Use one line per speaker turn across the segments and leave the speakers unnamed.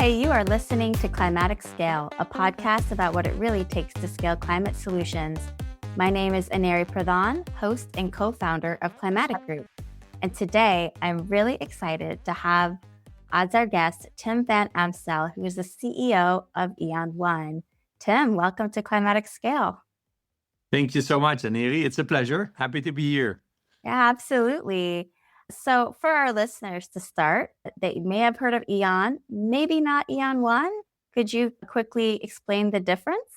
Hi, you are listening to Climatic Scale, a podcast about what it really takes to scale climate solutions. My name is Aneri Pradhan, host and co-founder of Climatic Group. And today, I'm really excited to have as our guest, Tim Van Amstel, who is the CEO of E.ON One. Tim, welcome to Climatic Scale.
Thank you so much, Aneri. It's a pleasure. Happy to be here.
Yeah, absolutely. So for our listeners to start, they may have heard of E.ON, maybe not E.ON One. Could you quickly explain the difference?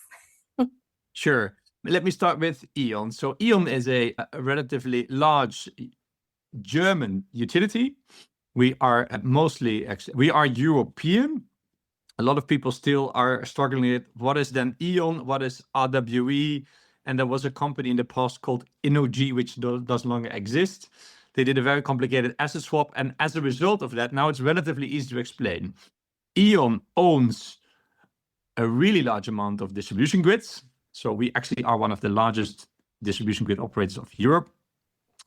Sure. Let me start with E.ON. So E.ON is a relatively large German utility. We are we are European. A lot of people still are struggling with what is then E.ON, what is RWE, and there was a company in the past called INOG, which does no longer exist. They did a very complicated asset swap, and as a result of that, now it's relatively easy to explain. E.ON owns a really large amount of distribution grids. So we actually are one of the largest distribution grid operators of Europe.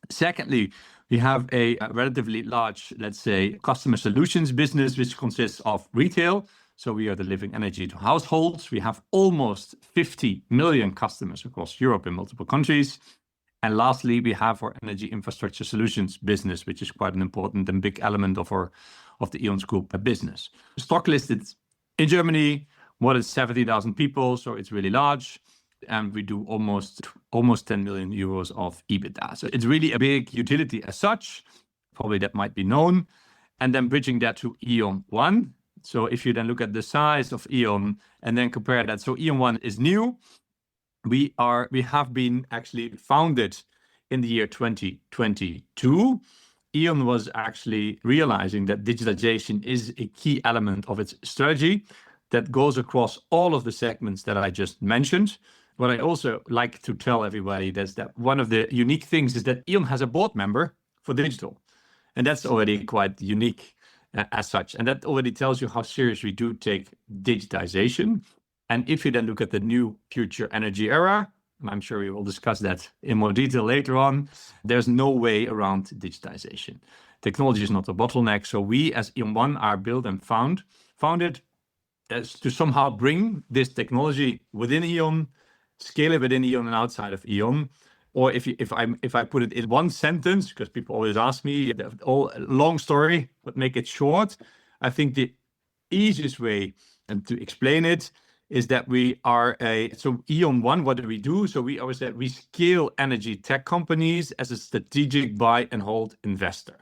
Secondly, we have a relatively large, let's say, customer solutions business, which consists of retail. So we are delivering energy to households. We have almost 50 million customers across Europe in multiple countries. And lastly, we have our energy infrastructure solutions business, which is quite an important and big element of the E.ON Group business. Stock listed in Germany, more than 70,000 people, so it's really large. And we do almost 10 million euros of EBITDA. So it's really a big utility as such. Probably that might be known. And then bridging that to E.ON One. So if you then look at the size of E.ON and then compare that, so E.ON One is new. We have been actually founded in the year 2022. E.ON was actually realizing that digitization is a key element of its strategy that goes across all of the segments that I just mentioned. What I also like to tell everybody is that one of the unique things is that E.ON has a board member for digital. And that's already quite unique as such. And that already tells you how serious we do take digitization. And if you then look at the new future energy era, and I'm sure we will discuss that in more detail later on, there's no way around digitization. Technology is not a bottleneck. So we as E.ON One are built and founded as to somehow bring this technology within E.ON, scale it within E.ON and outside of E.ON. Or if I put it in one sentence, because people always ask me, long story, but make it short. I think the easiest way to explain it is that we are so E.ON One, what do we do? So we always say we scale energy tech companies as a strategic buy and hold investor.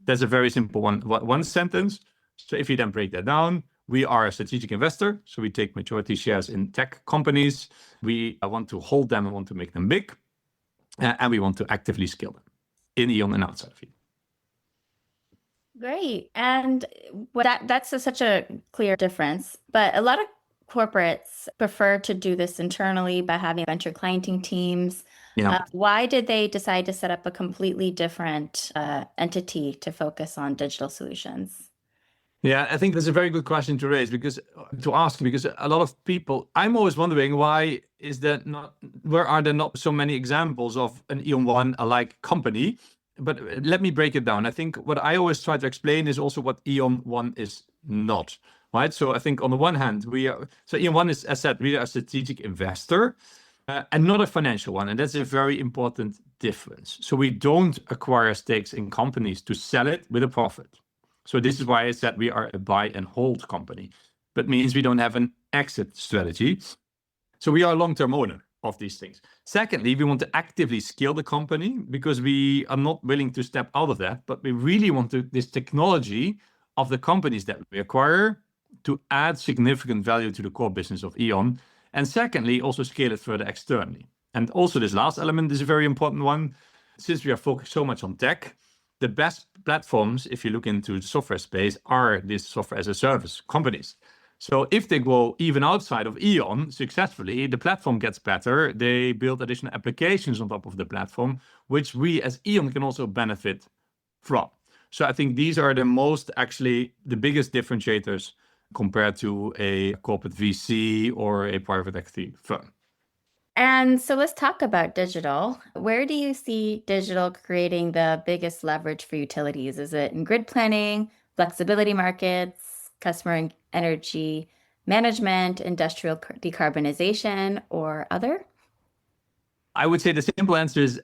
That's a very simple one sentence. So if you then break that down, we are a strategic investor. So we take majority shares in tech companies. We want to hold them and want to make them big. And we want to actively scale them in E.ON and outside of E.ON.
Great. And that's such a clear difference. But a lot of corporates prefer to do this internally by having venture clienting teams.
Yeah.
Why did they decide to set up a completely different entity to focus on digital solutions?
Yeah, I think that's a very good question to ask because a lot of people, I'm always wondering why where are there not so many examples of an E.ON One alike company? But let me break it down. I think what I always try to explain is also what E.ON One is not, right? So I think on the one hand, E.ON One is, as said, we are a strategic investor and not a financial one. And that's a very important difference. So we don't acquire stakes in companies to sell it with a profit. So this is why I said we are a buy and hold company. That means we don't have an exit strategy. So we are a long-term owner of these things. Secondly, we want to actively scale the company because we are not willing to step out of that, but we really want this technology of the companies that we acquire to add significant value to the core business of E.ON. And secondly, also scale it further externally. And also this last element is a very important one. Since we are focused so much on tech, the best platforms, if you look into the software space, are these software as a service companies. So if they go even outside of E.ON successfully, the platform gets better. They build additional applications on top of the platform, which we as E.ON can also benefit from. So I think these are the biggest differentiators compared to a corporate VC or a private equity firm.
And so let's talk about digital. Where do you see digital creating the biggest leverage for utilities? Is it in grid planning, flexibility markets? customer energy management, industrial decarbonization, or other?
I would say the simple answer is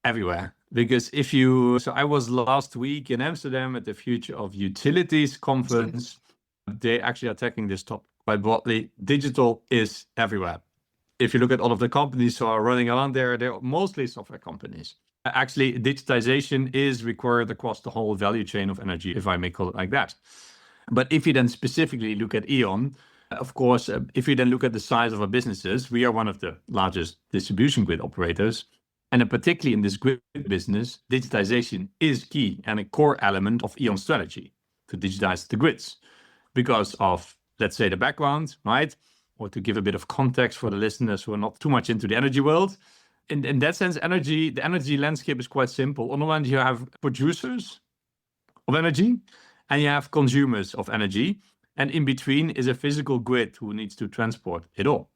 everywhere. Because so I was last week in Amsterdam at the Future of Utilities conference. They actually are tackling this topic quite broadly. Digital is everywhere. If you look at all of the companies who are running around there, they're mostly software companies. Actually, digitization is required across the whole value chain of energy, if I may call it like that. But if you then specifically look at E.ON, of course, if you then look at the size of our businesses, we are one of the largest distribution grid operators. And particularly in this grid business, digitization is key and a core element of E.ON's strategy to digitize the grids because of, let's say, the background, right? Or to give a bit of context for the listeners who are not too much into the energy world. In that sense, the energy landscape is quite simple. On the one hand, you have producers of energy and you have consumers of energy. And in between is a physical grid who needs to transport it all.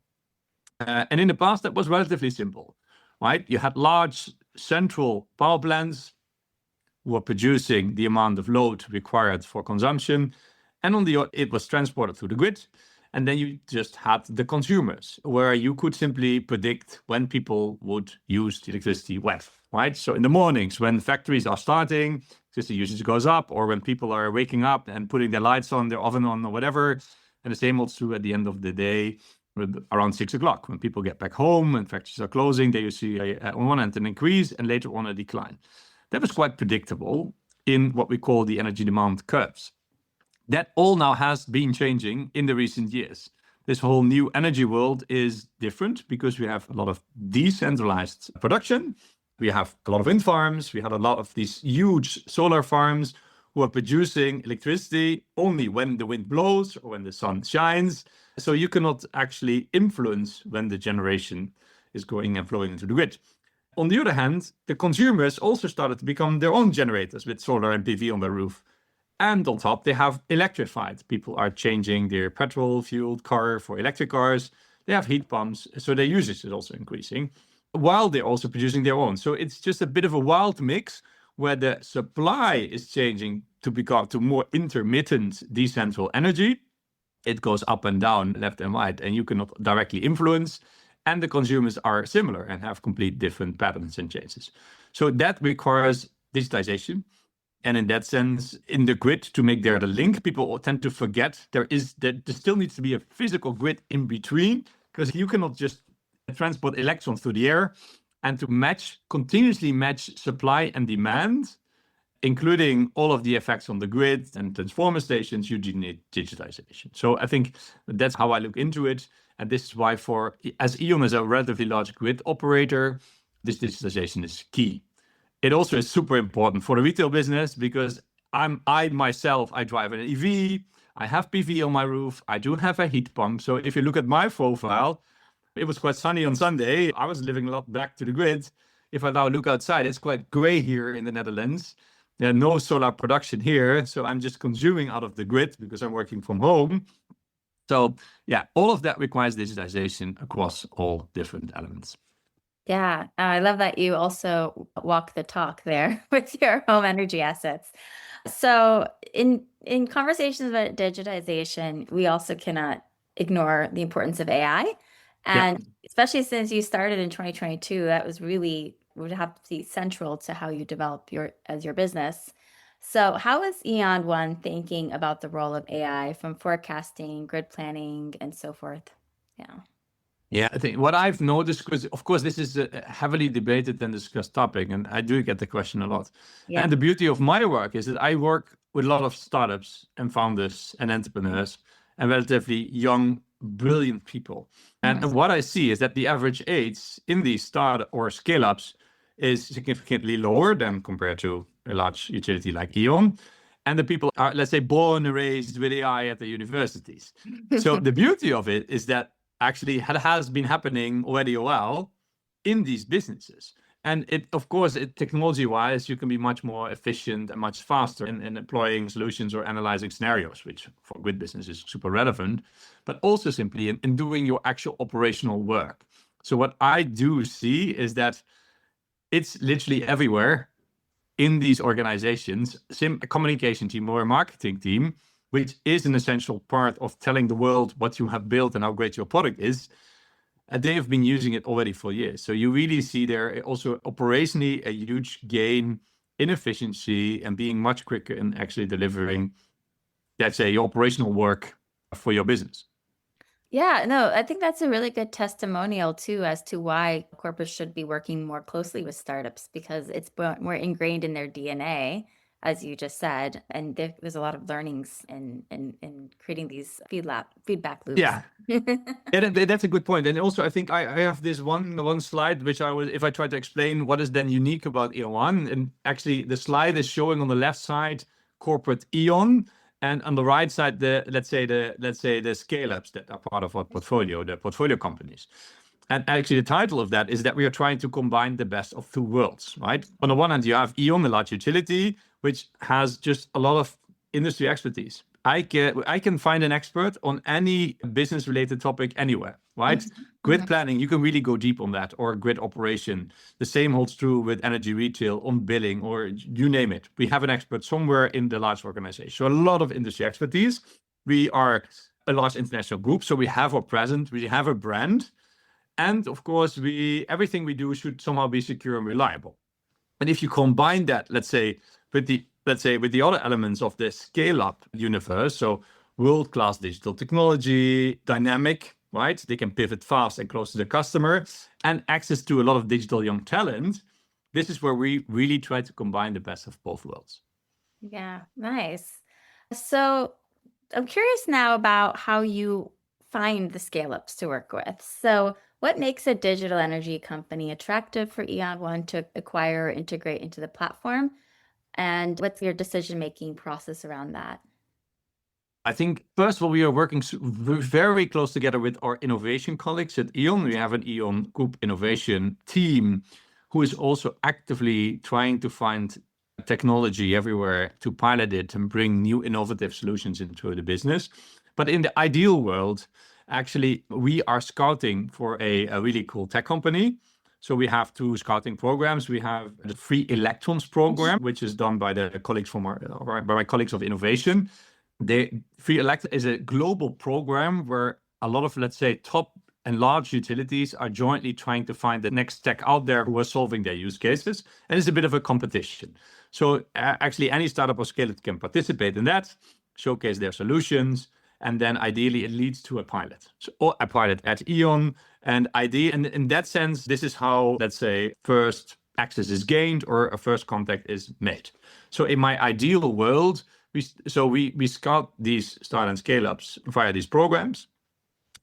And in the past, that was relatively simple, right? You had large central power plants who were producing the amount of load required for consumption. And it was transported to the grid. And then you just had the consumers, where you could simply predict when people would use the electricity when, right? So in the mornings, when factories are starting, electricity usage goes up, or when people are waking up and putting their lights on, their oven on, or whatever. And the same holds true at the end of the day, around 6 o'clock, when people get back home and factories are closing. There you see on one end an increase and later on a decline. That was quite predictable in what we call the energy demand curves. That all now has been changing in the recent years. This whole new energy world is different because we have a lot of decentralized production. We have a lot of wind farms. We have a lot of these huge solar farms who are producing electricity only when the wind blows or when the sun shines. So you cannot actually influence when the generation is going and flowing into the grid. On the other hand, the consumers also started to become their own generators with solar and PV on their roof. And on top, they have electrified. People are changing their petrol-fueled car for electric cars. They have heat pumps, so their usage is also increasing, while they're also producing their own. So it's just a bit of a wild mix where the supply is changing to become to more intermittent decentral energy. It goes up and down, left and right, and you cannot directly influence. And the consumers are similar and have complete different patterns and changes. So that requires digitization. And in that sense, in the grid, to make there the link, people tend to forget there still needs to be a physical grid in between, because you cannot just transport electrons through the air. And to continuously match supply and demand, including all of the effects on the grid and transformer stations, you do need digitization. So I think that's how I look into it. And this is why as E.ON is a relatively large grid operator, this digitization is key. It also is super important for the retail business because I myself drive an EV, I have PV on my roof, I do have a heat pump. So if you look at my profile, it was quite sunny on Sunday. I was living a lot back to the grid. If I now look outside, it's quite gray here in the Netherlands. There's no solar production here. So I'm just consuming out of the grid because I'm working from home. So yeah, all of that requires digitization across all different elements.
Yeah, I love that you also walk the talk there with your home energy assets. So in conversations about digitization, we also cannot ignore the importance of AI. And especially since you started in 2022, that would have to be central to how you develop your business. So how is E.ON One thinking about the role of AI from forecasting, grid planning, and so forth? Yeah.
Yeah, I think what I've noticed, because of course this is a heavily debated and discussed topic, and I do get the question a lot.
Yeah.
And the beauty of my work is that I work with a lot of startups and founders and entrepreneurs and relatively young, brilliant people. And what I see is that the average age in these startup or scale-ups is significantly lower than compared to a large utility like E.ON. And the people are, let's say, born and raised with AI at the universities. So the beauty of it is that actually has been happening already a while in these businesses. And of course, technology-wise, you can be much more efficient and much faster in employing solutions or analyzing scenarios, which for grid business is super relevant, but also simply in doing your actual operational work. So what I do see is that it's literally everywhere in these organizations, a communication team or a marketing team which is an essential part of telling the world what you have built and how great your product is, they have been using it already for years. So you really see there also operationally a huge gain in efficiency and being much quicker in actually delivering, let's say, your operational work for your business.
Yeah, no, I think that's a really good testimonial too as to why corporates should be working more closely with startups, because it's more ingrained in their DNA, as you just said, and there's a lot of learnings in creating these feedback loops.
Yeah. Yeah, that's a good point. And also, I think I have this one slide, which if I try to explain what is then unique about E.ON One, and actually the slide is showing on the left side corporate E.ON, and on the right side let's say the scale-ups that are part of our portfolio, the portfolio companies. And actually, the title of that is that we are trying to combine the best of two worlds, right? On the one hand, you have E.ON, the large utility, which has just a lot of industry expertise. I can find an expert on any business-related topic anywhere, right? Grid planning, you can really go deep on that, or grid operation. The same holds true with energy retail, on billing, or you name it. We have an expert somewhere in the large organization. So a lot of industry expertise. We are a large international group, so we have our presence, we have a brand. And of course, everything we do should somehow be secure and reliable. And if you combine that, let's say with the other elements of the scale-up universe, so world-class digital technology, dynamic, right? They can pivot fast and close to the customer, and access to a lot of digital young talent. This is where we really try to combine the best of both worlds.
Yeah, nice. So I'm curious now about how you find the scale-ups to work with. So what makes a digital energy company attractive for E.ON One to acquire or integrate into the platform? And what's your decision-making process around that?
I think, first of all, we are working very close together with our innovation colleagues at E.ON. We have an E.ON Group innovation team who is also actively trying to find technology everywhere to pilot it and bring new innovative solutions into the business. But in the ideal world, actually, we are scouting for a really cool tech company. So we have two scouting programs. We have the Free Electrons program, which is done by the colleagues by my colleagues of innovation. The Free Electrons is a global program where a lot of, let's say, top and large utilities are jointly trying to find the next tech out there who are solving their use cases. And it's a bit of a competition. So actually, any startup or scale-up can participate in that, showcase their solutions, and then ideally it leads to a pilot. So a pilot at E.ON, and in that sense, this is how, let's say, first access is gained or a first contact is made. So in my ideal world, we scout these start and scale-ups via these programs.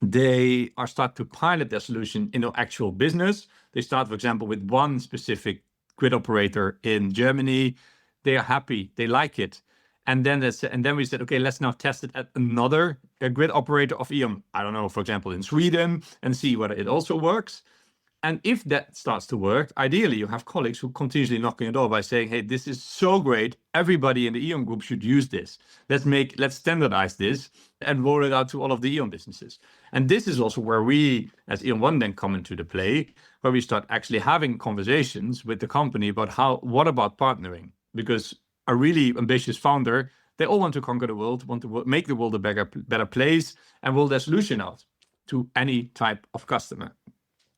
They start to pilot their solution in actual business. They start, for example, with one specific grid operator in Germany. They are happy, they like it. And then we said, okay, let's now test it at another grid operator of E.ON, I don't know, for example, in Sweden, and see whether it also works. And if that starts to work, ideally, you have colleagues who continuously knock on your door by saying, hey, this is so great. Everybody in the E.ON group should use this. Let's standardize this and roll it out to all of the E.ON businesses. And this is also where we, as E.ON One, then come into the play, where we start actually having conversations with the company about what about partnering? Because a really ambitious founder, they all want to conquer the world, want to make the world a better place, and roll their solution out to any type of customer.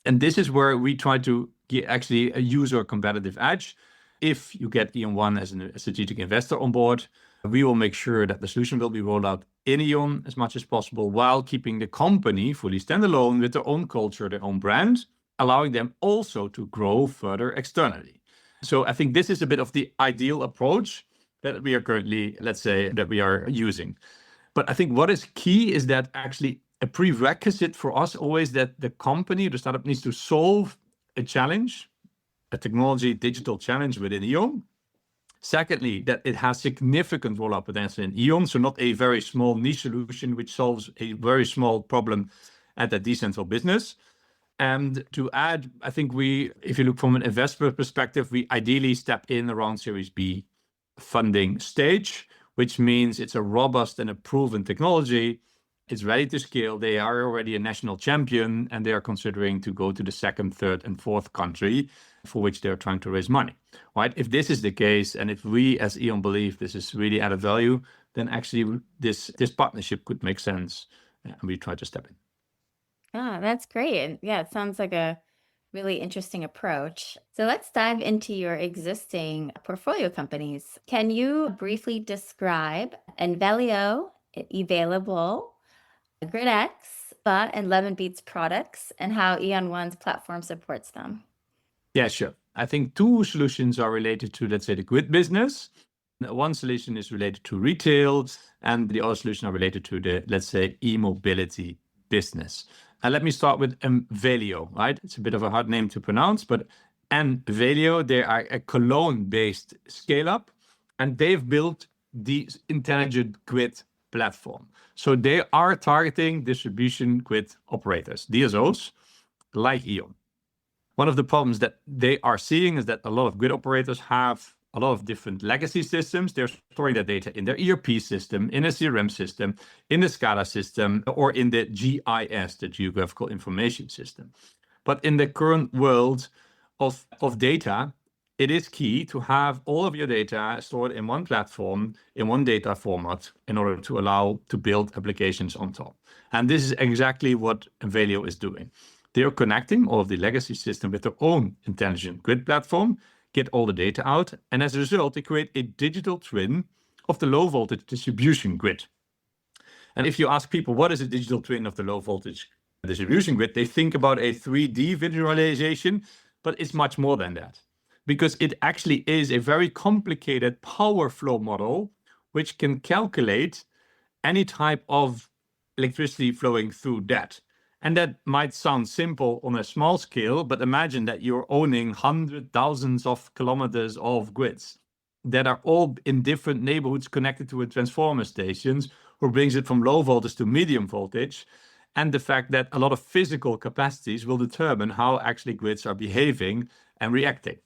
And this is where we try to get actually a user competitive edge. If you get E.ON One as a strategic investor on board, we will make sure that the solution will be rolled out in E.ON as much as possible, while keeping the company fully standalone with their own culture, their own brand, allowing them also to grow further externally. So I think this is a bit of the ideal approach that we are currently, let's say, that we are using. But I think what is key is that actually a prerequisite for us always that the company, the startup, needs to solve a challenge, a technology, digital challenge within E.ON. Secondly, that it has significant rollout potential in E.ON, so not a very small niche solution which solves a very small problem at a decentral business. And to add, I think if you look from an investor perspective, we ideally step in around Series B funding stage, which means it's a robust and a proven technology. It's ready to scale. They are already a national champion, and they are considering to go to the second, third, and fourth country for which they're trying to raise money. Right? If this is the case, and if we as E.ON believe this is really added value, then actually this partnership could make sense, and we try to step in.
Ah, that's great. And yeah, it sounds like a really interesting approach. So let's dive into your existing portfolio companies. Can you briefly describe Envelio, evailable, gridX, and Lemon Beats products, and how E.ON One's platform supports them?
Yeah, sure. I think two solutions are related to, let's say, the grid business. One solution is related to retail, and the other solution are related to the, let's say, e-mobility business. And let me start with Envelio, right? It's a bit of a hard name to pronounce, but Envelio, they are a Cologne-based scale-up, and they've built the intelligent grid platform. So they are targeting distribution grid operators, DSOs, like E.ON. One of the problems that they are seeing is that a lot of grid operators have a lot of different legacy systems. They're storing their data in their ERP system, in a CRM system, in the SCADA system, or in the GIS, the Geographical Information System. But in the current world of data, it is key to have all of your data stored in one platform, in one data format, in order to allow to build applications on top. And this is exactly what Envelio is doing. They are connecting all of the legacy system with their own intelligent grid platform, get all the data out, and as a result, they create a digital twin of the low voltage distribution grid. And if you ask people, what is a digital twin of the low voltage distribution grid, they think about a 3D visualization, but it's much more than that. Because it actually is a very complicated power flow model, which can calculate any type of electricity flowing through that. And that might sound simple on a small scale, but imagine that you're owning hundreds, thousands of kilometers of grids that are all in different neighborhoods connected to a transformer stations, who brings it from low voltage to medium voltage. And the fact that a lot of physical capacities will determine how actually grids are behaving and reacting.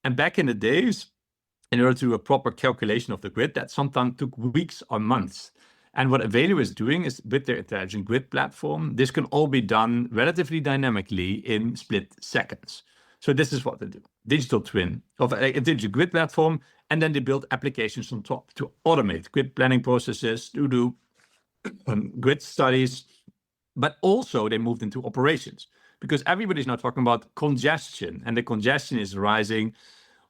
And back in the days, in order to do a proper calculation of the grid, that sometimes took weeks or months. And what Envelio is doing is, with their intelligent grid platform, this can all be done relatively dynamically in split seconds. So this is what they do. Digital twin of a digital grid platform, and then they build applications on top to automate grid planning processes, to do grid studies, but also they moved into operations, because everybody's now talking about congestion, and the congestion is rising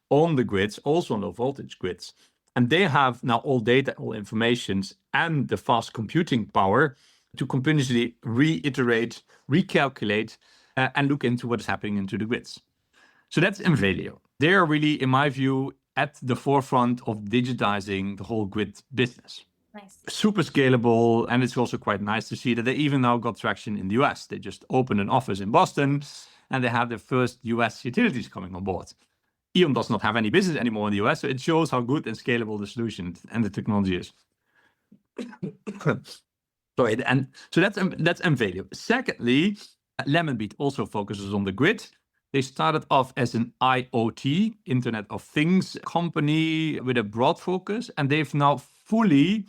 on the grids, also on low voltage grids. And they have now all data, all informations, and the fast computing power to continuously reiterate, recalculate, and look into what is happening into the grids. So that's Envelio. They are really, in my view, at the forefront of digitizing the whole grid business.
Nice.
Super scalable, and it's also quite nice to see that they even now got traction in the US. They just opened an office in Boston, and they have their first US utilities coming on board. E.ON does not have any business anymore in the US, so it shows how good and scalable the solution and the technology is. Sorry, and so that's Envelio. Secondly, Lemon Beat also focuses on the grid. They started off as an IoT, Internet of Things company with a broad focus, and they've now fully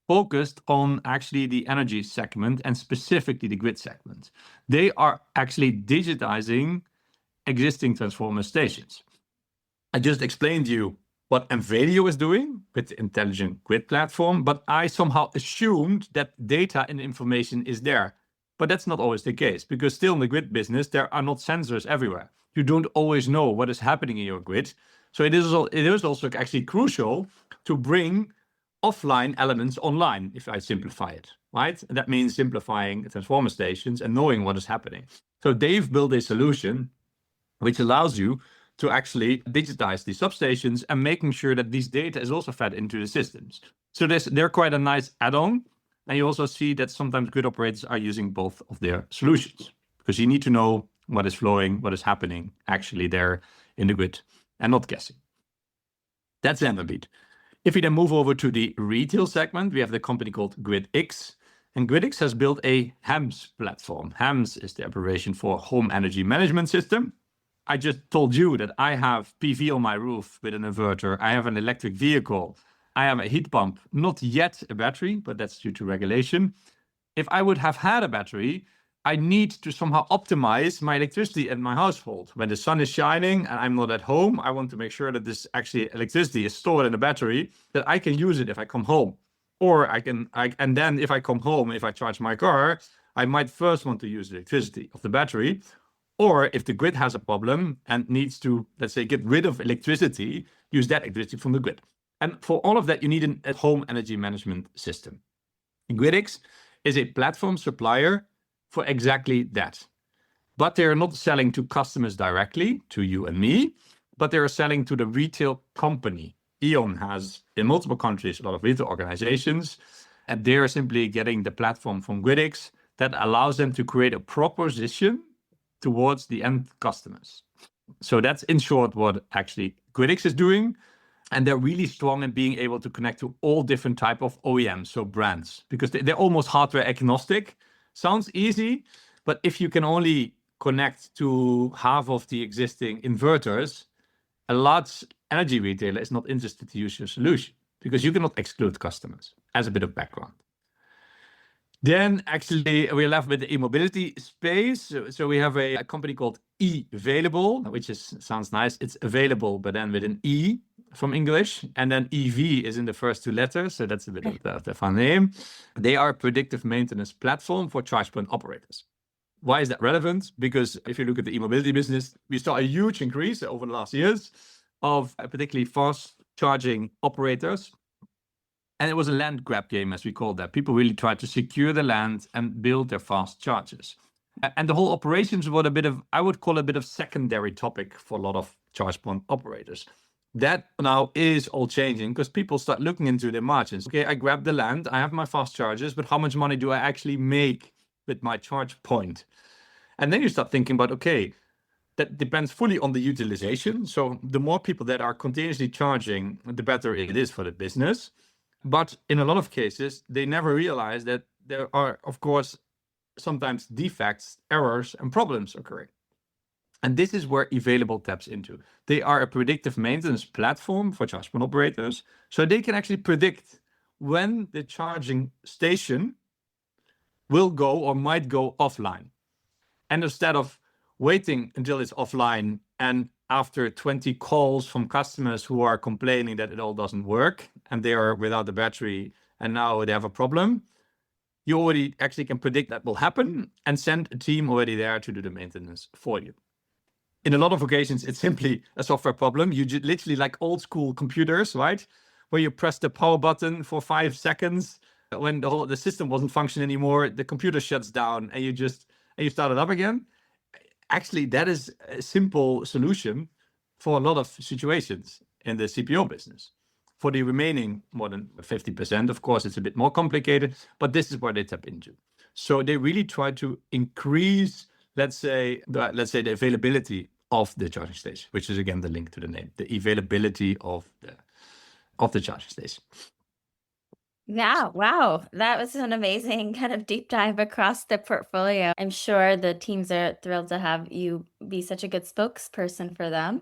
focused on actually the energy segment and specifically the grid segment. They are actually digitizing existing transformer stations. I just explained to you what Envelio is doing with the intelligent grid platform, but I somehow assumed that data and information is there. But that's not always the case, because still in the grid business, there are not sensors everywhere. You don't always know what is happening in your grid. So it is also actually crucial to bring offline elements online, if I simplify it, right? And that means simplifying transformer stations and knowing what is happening. So they've built a solution which allows you to actually digitize the substations and making sure that these data is also fed into the systems. So they're quite a nice add-on. And you also see that sometimes grid operators are using both of their solutions, because you need to know what is flowing, what is happening actually there in the grid, and not guessing. That's Envelio. If we then move over to the retail segment, we have the company called gridX. And gridX has built a HEMS platform. HEMS is the abbreviation for Home Energy Management System. I just told you that I have PV on my roof with an inverter. I have an electric vehicle. I have a heat pump, not yet a battery, but that's due to regulation. If I would have had a battery, I need to somehow optimize my electricity in my household. When the sun is shining and I'm not at home, I want to make sure that this actually electricity is stored in a battery, that I can use it if I come home. Or and then if I come home, if I charge my car, I might first want to use the electricity of the battery. Or if the grid has a problem and needs to, let's say, get rid of electricity, use that electricity from the grid. And for all of that, you need an at-home energy management system. gridX is a platform supplier for exactly that. But they're not selling to customers directly, to you and me, but they're selling to the retail company. E.ON has, in multiple countries, a lot of retail organizations, and they're simply getting the platform from gridX that allows them to create a proposition towards the end customers. So that's in short what actually gridX is doing. And they're really strong in being able to connect to all different type of OEMs, so brands, because they're almost hardware agnostic. Sounds easy, but if you can only connect to half of the existing inverters, a large energy retailer is not interested to use your solution because you cannot exclude customers, as a bit of background. Then actually we're left with the e-mobility space. So we have a company called evailable, which sounds nice. It's available, but then with an E from English. And then EV is in the first two letters. So that's a bit of the fun name. They are a predictive maintenance platform for charge point operators. Why is that relevant? Because if you look at the e-mobility business, we saw a huge increase over the last years of particularly fast charging operators. And it was a land grab game, as we call that. People really tried to secure the land and build their fast chargers. And the whole operations were I would call it a bit of secondary topic for a lot of charge point operators. That now is all changing because people start looking into their margins. Okay, I grab the land, I have my fast chargers, but how much money do I actually make with my charge point? And then you start thinking about, okay, that depends fully on the utilization. So the more people that are continuously charging, the better it is for the business. But in a lot of cases, they never realize that there are, of course, sometimes defects, errors, and problems occurring. And this is where evailable taps into. They are a predictive maintenance platform for charge point operators, so they can actually predict when the charging station will go or might go offline. And instead of waiting until it's offline and after 20 calls from customers who are complaining that it all doesn't work and they are without the battery and now they have a problem, you already actually can predict that will happen and send a team already there to do the maintenance for you. In a lot of occasions, it's simply a software problem. You literally like old school computers, right? Where you press the power button for 5 seconds. When the system wasn't functioning anymore, the computer shuts down and you start it up again. Actually, that is a simple solution for a lot of situations in the CPO business. For the remaining more than 50%, of course, it's a bit more complicated, but this is where they tap into. So they really try to increase, let's say the availability of the charging station, which is again the link to the name, the availability of the charging station.
Yeah, wow. That was an amazing kind of deep dive across the portfolio. I'm sure the teams are thrilled to have you be such a good spokesperson for them.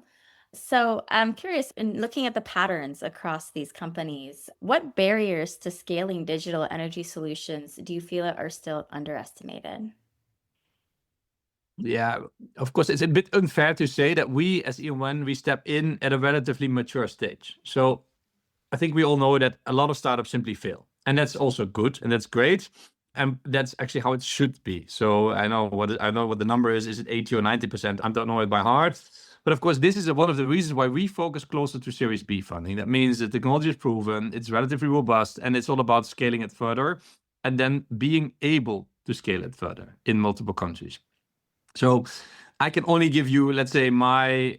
So I'm curious, in looking at the patterns across these companies, what barriers to scaling digital energy solutions do you feel are still underestimated?
Yeah, of course, it's a bit unfair to say that we as E.ON One, we step in at a relatively mature stage. So I think we all know that a lot of startups simply fail. And that's also good and that's great. And that's actually how it should be. So I know what the number is. Is it 80 or 90%? I don't know it by heart. But of course, this is one of the reasons why we focus closer to Series B funding. That means the technology is proven, it's relatively robust, and it's all about scaling it further and then being able to scale it further in multiple countries. So I can only give you, let's say my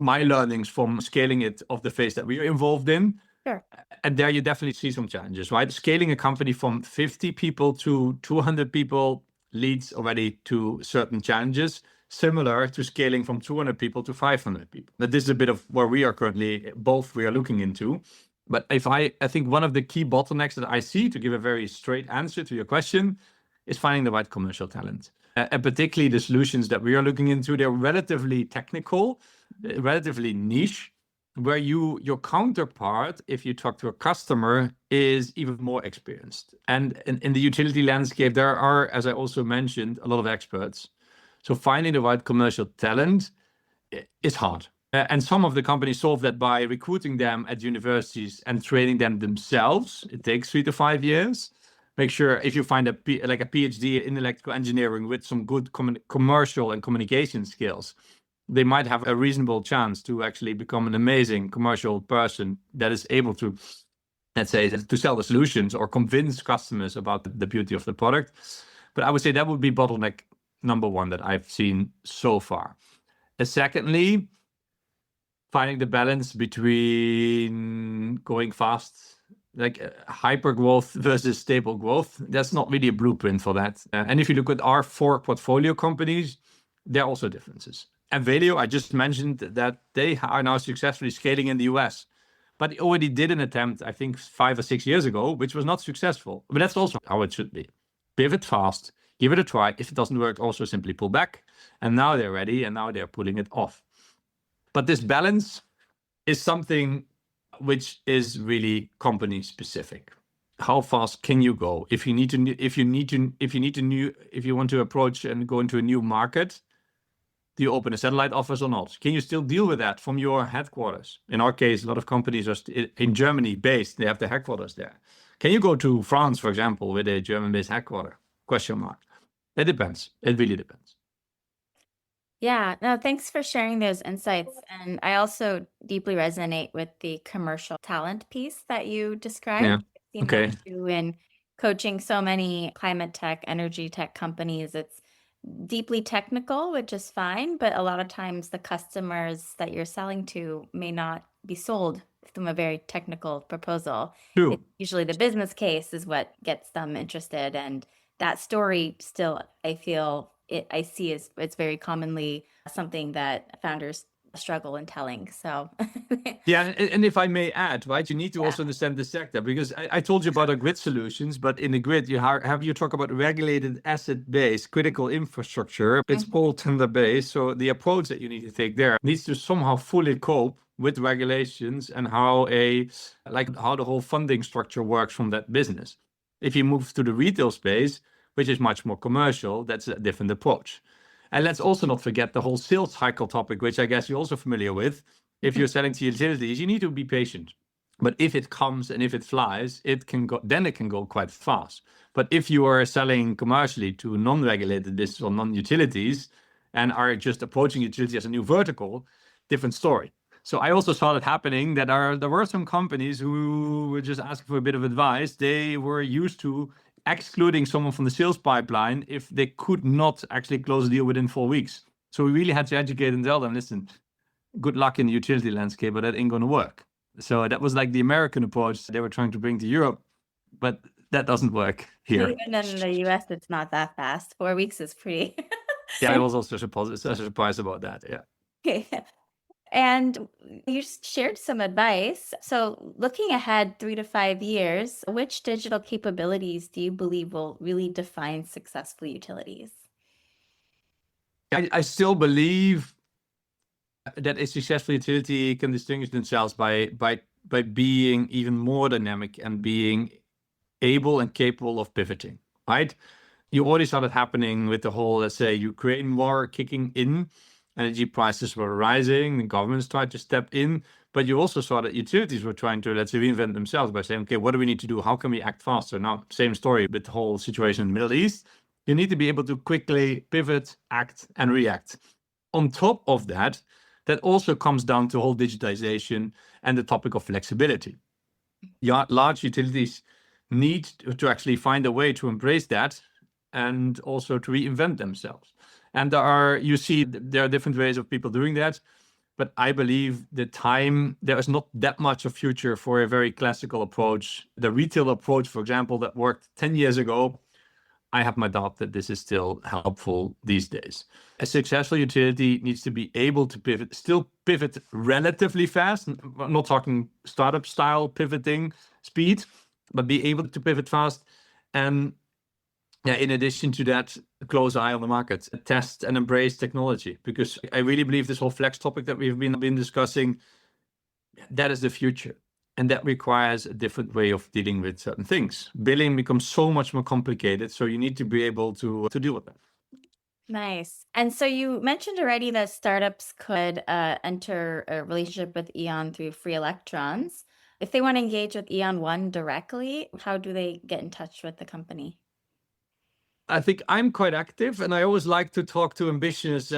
learnings from scaling it of the phase that we are involved in.
Sure.
And there you definitely see some challenges, right? Scaling a company from 50 people to 200 people leads already to certain challenges, similar to scaling from 200 people to 500 people. But this is a bit of where we are currently, we are looking into. But I think one of the key bottlenecks that I see, to give a very straight answer to your question, is finding the right commercial talent. And particularly the solutions that we are looking into, they're relatively technical, relatively niche, where your counterpart, if you talk to a customer, is even more experienced. And in the utility landscape, there are, as I also mentioned, a lot of experts. So finding the right commercial talent is hard. And some of the companies solve that by recruiting them at universities and training them themselves. It takes 3 to 5 years. Make sure if you find a PhD in electrical engineering with some good commercial and communication skills, they might have a reasonable chance to actually become an amazing commercial person that is able to, let's say, to sell the solutions or convince customers about the beauty of the product. But I would say that would be bottleneck number one that I've seen so far. And secondly, finding the balance between going fast, like hyper growth versus stable growth. That's not really a blueprint for that. And if you look at our 4 portfolio companies, there are also differences. Envelio, I just mentioned that they are now successfully scaling in the US, but it already did an attempt, I think 5 or 6 years ago, which was not successful. But that's also how it should be. Pivot fast, give it a try. If it doesn't work, also simply pull back. And now they're ready, and now they're pulling it off. But this balance is something which is really company specific. How fast can you go? If you want to approach and go into a new market, do you open a satellite office or not? Can you still deal with that from your headquarters? In our case, a lot of companies are in Germany based. They have their headquarters there. Can you go to France, for example, with a German-based headquarter? Question mark. It depends. It really depends.
Yeah, no, thanks for sharing those insights. And I also deeply resonate with the commercial talent piece that you described.
Yeah.
I've seen
Okay.
that too in coaching so many climate tech, energy tech companies. It's deeply technical, which is fine, but a lot of times the customers that you're selling to may not be sold from a very technical proposal.
True.
It's usually the business case is what gets them interested, and that story still, I see it's very commonly something that founders struggle in telling. So
Yeah, and if I may add, right, you need to also understand the sector, because I told you about our grid solutions, but in the grid you talk about regulated asset base, critical infrastructure. It's all tender based, so the approach that you need to take there needs to somehow fully cope with regulations and how the whole funding structure works from that business. If you move to the retail space, which is much more commercial, that's a different approach. And let's also not forget the whole sales cycle topic, which I guess you're also familiar with. If you're selling to utilities, you need to be patient. But if it comes and if it flies, it can go quite fast. But if you are selling commercially to non-regulated business or non-utilities and are just approaching utility as a new vertical, different story. So I also saw it happening that there were some companies who were just asking for a bit of advice. They were used to excluding someone from the sales pipeline if they could not actually close a deal within 4 weeks. So we really had to educate and tell them, listen, good luck in the utility landscape, but that ain't going to work. So that was like the American approach they were trying to bring to Europe, but that doesn't work here.
Even in the US, it's not that fast. 4 weeks is pretty.
Yeah, I was also surprised about that. Yeah.
Okay. And you shared some advice. So looking ahead 3 to 5 years, which digital capabilities do you believe will really define successful utilities?
I still believe that a successful utility can distinguish themselves by being even more dynamic and being able and capable of pivoting, right? You already started happening with the whole, let's say, Ukraine war kicking in, energy prices were rising, the governments tried to step in, but you also saw that utilities were trying to, let's say, reinvent themselves by saying, okay, what do we need to do? How can we act faster? Now, same story with the whole situation in the Middle East. You need to be able to quickly pivot, act, and react. On top of that, that also comes down to whole digitization and the topic of flexibility. Large utilities need to actually find a way to embrace that and also to reinvent themselves. And there are different ways of people doing that, but I believe there is not that much of future for a very classical approach. The retail approach, for example, that worked 10 years ago, I have my doubt that this is still helpful these days. A successful utility needs to be able to pivot relatively fast. I'm not talking startup style pivoting speed, but be able to pivot fast. And yeah, in addition to that, a close eye on the market, test and embrace technology, because I really believe this whole flex topic that we've been discussing, that is the future. And that requires a different way of dealing with certain things. Billing becomes so much more complicated, so you need to be able to deal with that.
Nice. And so you mentioned already that startups could enter a relationship with E.ON through free electrons. If they want to engage with E.ON One directly, how do they get in touch with the company?
I think I'm quite active, and I always like to talk to ambitious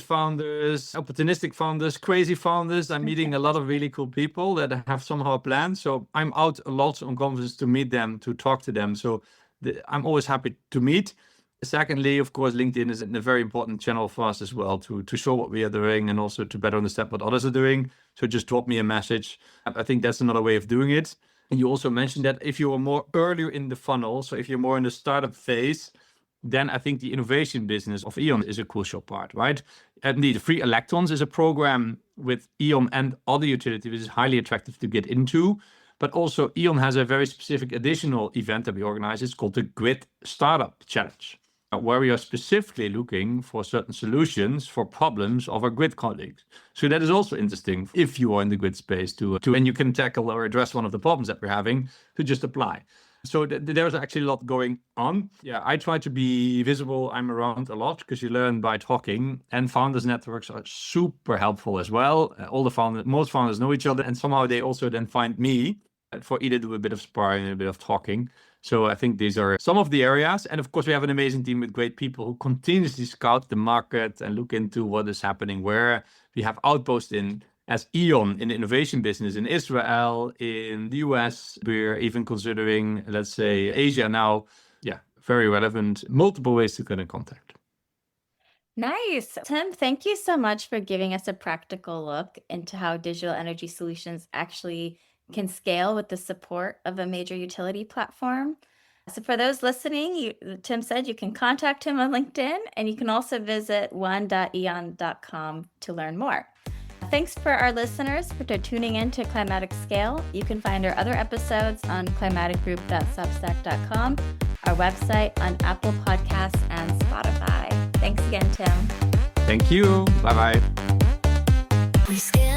founders, opportunistic founders, crazy founders. I'm meeting a lot of really cool people that have somehow a plan. So I'm out a lot on conferences to meet them, to talk to them. So I'm always happy to meet. Secondly, of course, LinkedIn is a very important channel for us as well to show what we are doing and also to better understand what others are doing. So just drop me a message. I think that's another way of doing it. And you also mentioned that if you are more earlier in the funnel, so if you're more in the startup phase, then I think the innovation business of E.ON is a crucial part, right? Indeed, free electrons is a program with E.ON and other utilities which is highly attractive to get into. But also E.ON has a very specific additional event that we organize. It's called the Grid Startup Challenge, where we are specifically looking for certain solutions for problems of our grid colleagues. So that is also interesting if you are in the grid space and you can tackle or address one of the problems that we're having, to just apply. So there's actually a lot going on. Yeah, I try to be visible. I'm around a lot because you learn by talking, and founders networks are super helpful as well. Most founders know each other, and somehow they also then find me for either do a bit of sparring and a bit of talking. So I think these are some of the areas. And of course, we have an amazing team with great people who continuously scout the market and look into what is happening where. We have outposts as E.ON in the innovation business in Israel, in the US. We're even considering, let's say, Asia now. Yeah, very relevant. Multiple ways to get in contact.
Nice. Tim, thank you so much for giving us a practical look into how digital energy solutions actually can scale with the support of a major utility platform. So for those listening, Tim said you can contact him on LinkedIn, and you can also visit one.eon.com to learn more. Thanks for our listeners for tuning in to Climatic Scale. You can find our other episodes on climaticgroup.substack.com, our website, on Apple Podcasts and Spotify. Thanks again, Tim.
Thank you. Bye-bye.
We scale.